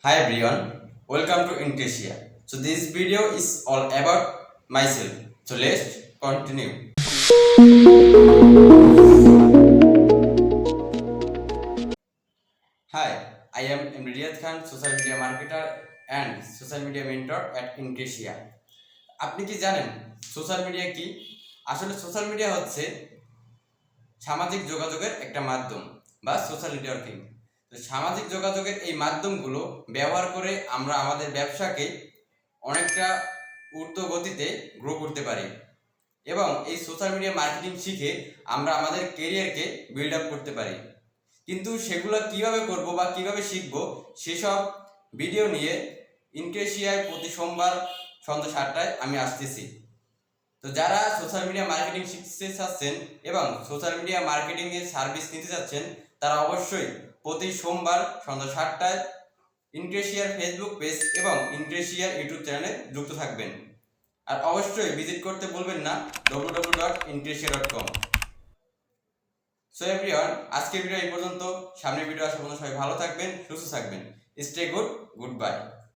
Hi everyone, welcome to Increaseia. So this video is all about myself. So let's continue. Hi, I am Riyad Khan, social media marketer and social media mentor at Increaseia. আপনি কি জানেন social media কি? আসলে social media হচ্ছে সামাজিক যোগাযোগের একটা মাধ্যম বা সোশ্যাল নেটওয়ার্কিং। তো সামাজিক যোগাযোগের এই মাধ্যমগুলো ব্যবহার করে আমরা আমাদের ব্যবসাকে অনেকটা ঊর্ধ্ব গতিতে গ্রো করতে পারি এবং এই সোশ্যাল মিডিয়া মার্কেটিং শিখে আমরা আমাদের কেরিয়ারকে বিল্ড আপ করতে পারি। কিন্তু সেগুলো কিভাবে করব বা কিভাবে শিখব সেসব ভিডিও নিয়ে ইনক্রেশিয়ায় প্রতি সোমবার সন্ধ্যা 7টায় আমি আসতেছি। তো যারা সোশ্যাল মিডিয়া মার্কেটিং শিখতে চাচ্ছেন এবং সোশ্যাল মিডিয়া মার্কেটিং এর সার্ভিস নিতে চাচ্ছেন তারা অবশ্যই প্রতি সোমবার সন্ধ্যা 7টায় ইনক্রেশিয়ার ফেসবুক পেজ এবং ইনক্রেশিয়ার ইউটিউব চ্যানেলে যুক্ত থাকবেন। আর অবশ্যই ভিজিট করতে ভুলবেন না www.increaseia.com। সো এভরিওয়ান, আজকের ভিডিও এই পর্যন্ত। সামনের ভিডিও আসার পর্যন্ত সবাই ভালো থাকবেন, সুস্থ থাকবেন। Stay good, good bye.